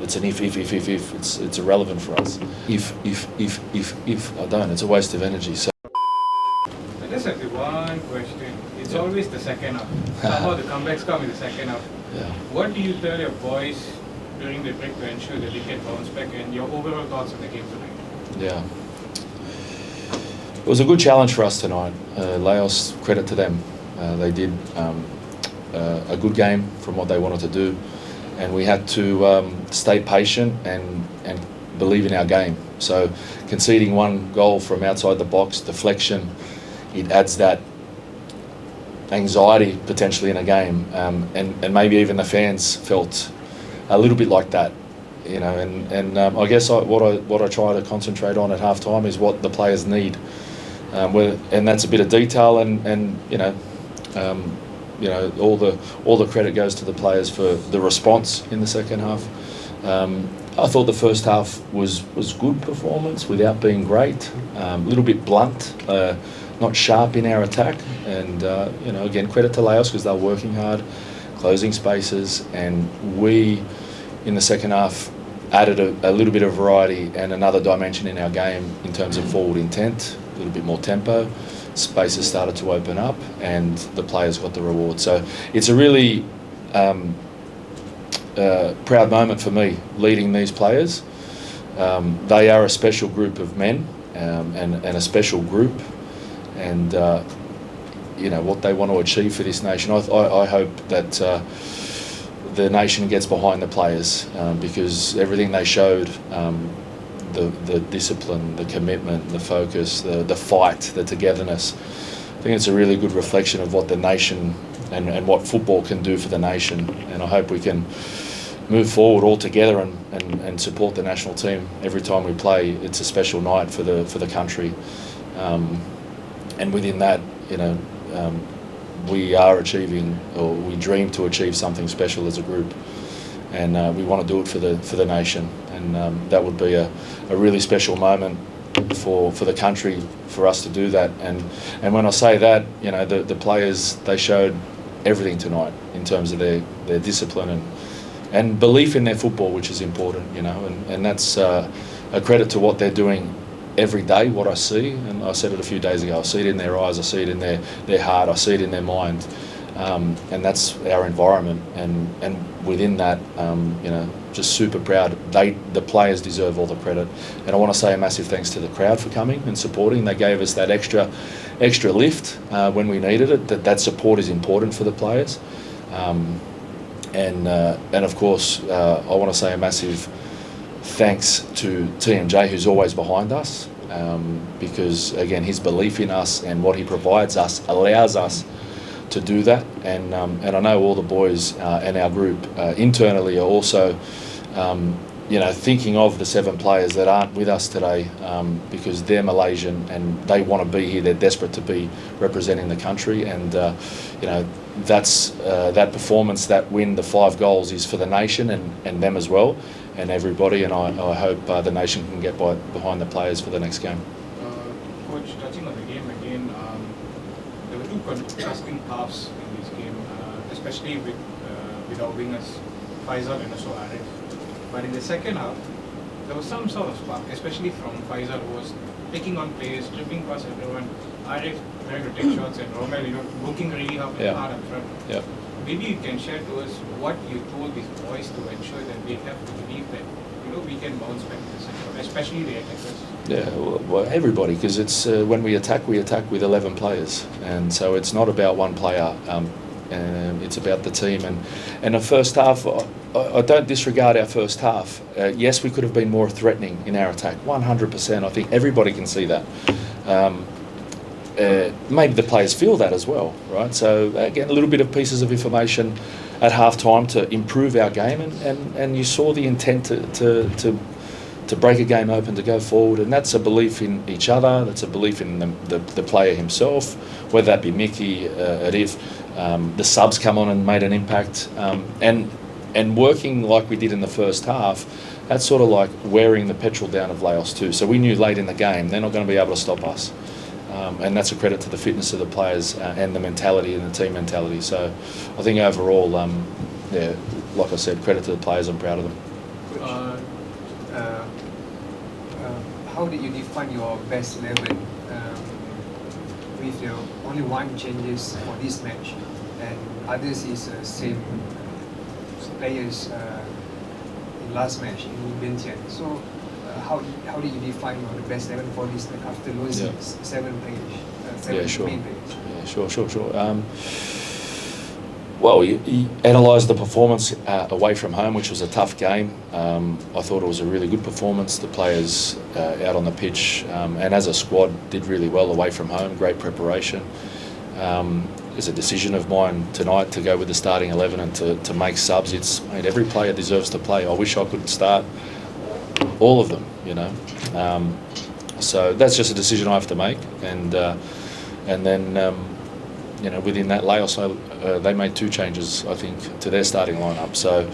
It's an if. It's irrelevant for us. If, I don't. It's a waste of energy. So. I just have one question. It's always the second half. Somehow the comebacks come in the second half. Yeah. What do you tell your boys during the break to ensure that they can bounce back, and your overall thoughts on the game tonight? Yeah. It was a good challenge for us tonight. Laos, credit to them. They did a good game from what they wanted to do, and we had to stay patient and believe in our game. So conceding one goal from outside the box, deflection, it adds that anxiety potentially in a game, and maybe even the fans felt a little bit like that, you know. And I guess what I try to concentrate on at half time is what the players need. And that's a bit of detail, and you know, all the credit goes to the players for the response in the second half. I thought the first half was good performance without being great, a little bit blunt, not sharp in our attack, and you know, again, credit to Laos because they're working hard, closing spaces, and we in the second half added a little bit of variety and another dimension in our game in terms of forward intent. A little bit more tempo, spaces started to open up, and the players got the reward. So it's a really proud moment for me leading these players. They are a special group of men, and a special group, and you know what they want to achieve for this nation. I hope that the nation gets behind the players, because everything they showed. The discipline, the commitment, the focus, the fight, the togetherness. I think it's a really good reflection of what the nation and what football can do for the nation. And I hope we can move forward all together and support the national team every time we play. It's a special night for the country. And within that, you know, we are achieving, or we dream to achieve something special as a group. And we want to do it for the nation, and that would be a really special moment for the country for us to do that. And when I say that, you know, the players, they showed everything tonight in terms of their discipline and belief in their football, which is important, you know, and that's a credit to what they're doing every day. What I see, and I said it a few days ago, I see it in their eyes, I see it in their heart, I see it in their mind. And that's our environment, and within that, you know, just super proud. The players deserve all the credit, and I want to say a massive thanks to the crowd for coming and supporting. They gave us that extra lift when we needed it. That support is important for the players, and of course, I want to say a massive thanks to TMJ, who's always behind us, because again, his belief in us and what he provides us allows us to do that, and I know all the boys in our group internally are also, you know, thinking of the 7 players that aren't with us today, because they're Malaysian and they want to be here. They're desperate to be representing the country, and you know, that's that performance, that win, the 5 goals is for the nation and them as well, and everybody. And I hope the nation can get behind the players for the next game. Coach, touching on the game again. There were 2 contrasting halves in this game, especially with our wingers, Faisal and also Arif. But in the second half, there was some sort of spark, especially from Faisal, who was taking on players, tripping past everyone. Arif trying to take shots, and Romel, you know, working really hard up front. Yeah. Maybe you can share to us what you told these boys to ensure that they have to believe that, you know, we can bounce back in the second half, especially the attackers. Yeah, well, everybody, because it's when we attack with 11 players, and so it's not about one player. It's about the team, and the first half, I don't disregard our first half. Yes, we could have been more threatening in our attack, 100%. I think everybody can see that. Maybe the players feel that as well, right? So again, a little bit of pieces of information at half time to improve our game, and you saw the intent to break a game open, to go forward, and that's a belief in each other, that's a belief in the player himself, whether that be Mickey, Arif, the subs come on and made an impact, and working like we did in the first half. That's sort of like wearing the petrol down of Laos too. So we knew late in the game they're not going to be able to stop us. And that's a credit to the fitness of the players and the mentality and the team mentality. So I think overall, yeah, like I said, credit to the players. I'm proud of them. How did you define your best 11 with only one changes for this match and others is same players in last match in Vientiane? So how did you define the best 11 for this match after losing 7 players? Main players? Yeah, sure. Well, you analysed the performance away from home, which was a tough game. I thought it was a really good performance. The players out on the pitch and as a squad did really well away from home. Great preparation. It's a decision of mine tonight to go with the starting 11 and to make subs. Every player deserves to play. I wish I could start all of them, So that's just a decision I have to make, and then. Within that, Laos, they made 2 changes, I think, to their starting lineup. So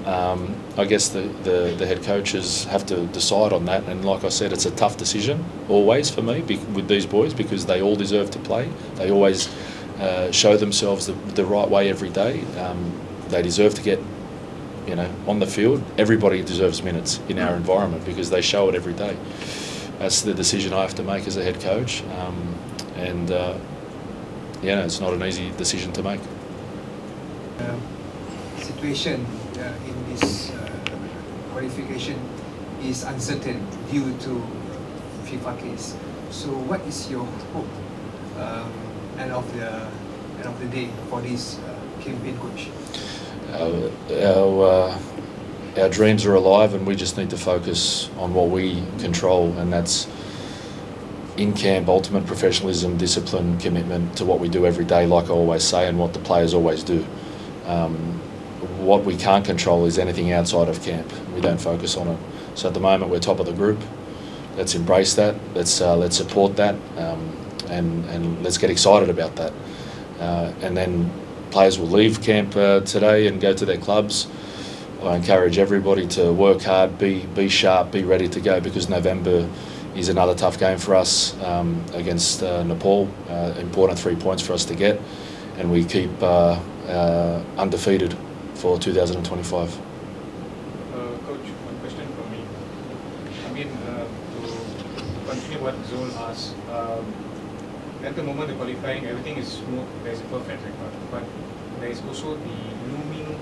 I guess the head coaches have to decide on that. And like I said, it's a tough decision always for me with these boys because they all deserve to play. They always show themselves the right way every day. They deserve to get, on the field. Everybody deserves minutes in our environment because they show it every day. That's the decision I have to make as a head coach. It's not an easy decision to make. Situation in this qualification is uncertain due to FIFA case. So what is your hope end of the day for this campaign, coach? Our dreams are alive and we just need to focus on what we control, and that's in camp, ultimate professionalism, discipline, commitment to what we do every day, like I always say, and what the players always do. What we can't control is anything outside of camp. We don't focus on it. So at the moment, we're top of the group. Let's embrace that. Let's support that, and let's get excited about that. And then players will leave camp today and go to their clubs. I encourage everybody to work hard, be sharp, be ready to go, because November is another tough game for us against Nepal. Important 3 points for us to get, and we keep undefeated for 2025. Coach, one question from me. To continue what Zul asked, at the moment the qualifying, everything is smooth, there's a perfect record, but there is also the looming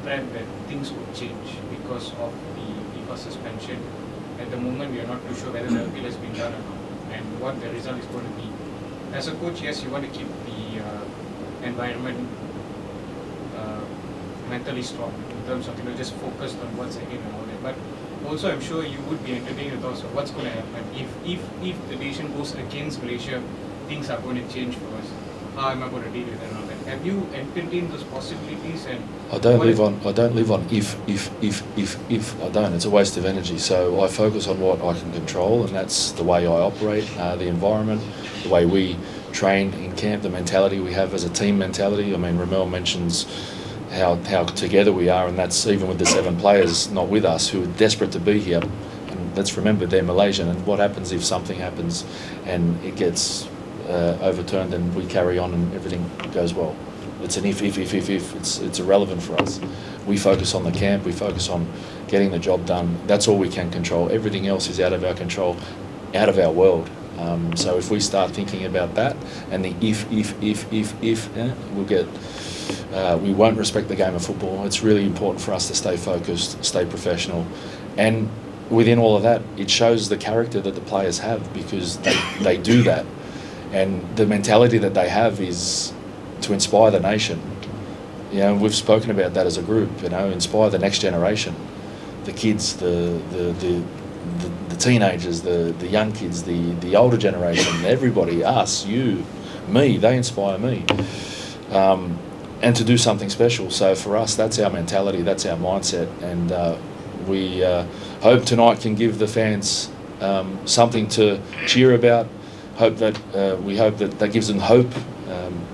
threat that things would change because of the FIFA suspension. At the moment, we are not too sure whether the appeal has been done or not, and what the result is going to be. As a coach, yes, you want to keep the environment mentally strong in terms of just focused on what's ahead and all that. But also, I'm sure you would be entertaining the thoughts of what's going to happen if the decision goes against Malaysia. Things are going to change for us. How am I going to deal with it and all that? Have you entertained those possibilities? And I don't live on if. I don't. It's a waste of energy. So I focus on what I can control, and that's the way I operate, the environment, the way we train in camp, the mentality we have as a team mentality. Ramel mentions how together we are, and that's even with the 7 players not with us who are desperate to be here. And let's remember they're Malaysian, and what happens if something happens and it gets overturned, and we carry on and everything goes well. It's an if. It's irrelevant for us. We focus on the camp. We focus on getting the job done. That's all we can control. Everything else is out of our control, out of our world. So if we start thinking about that and the if, we'll get. We won't respect the game of football. It's really important for us to stay focused, stay professional, and within all of that, it shows the character that the players have, because they do that. And the mentality that they have is to inspire the nation. We've spoken about that as a group. Inspire the next generation, the kids, the teenagers, the young kids, the older generation, everybody, us, you, me. They inspire me, and to do something special. So for us, that's our mentality, that's our mindset, and we hope tonight can give the fans something to cheer about. We hope that gives them hope,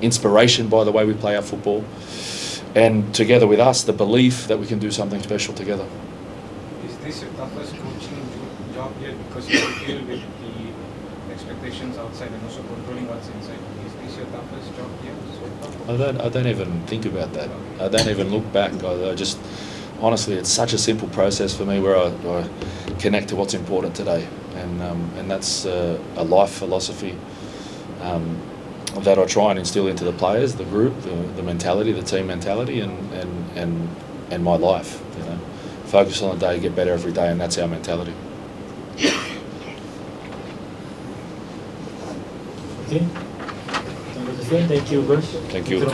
inspiration by the way we play our football, and together with us, the belief that we can do something special together. Is this your toughest coaching job yet, because you deal with the expectations outside and also controlling what's inside? Is this your toughest job yet so far? I don't even think about that. I don't even look back. honestly, it's such a simple process for me where I connect to what's important today, and that's a life philosophy that I try and instill into the players, the group, the mentality, the team mentality, and my life. You know, focus on the day, get better every day, and that's our mentality. Okay. Thank you, Coach. Thank you.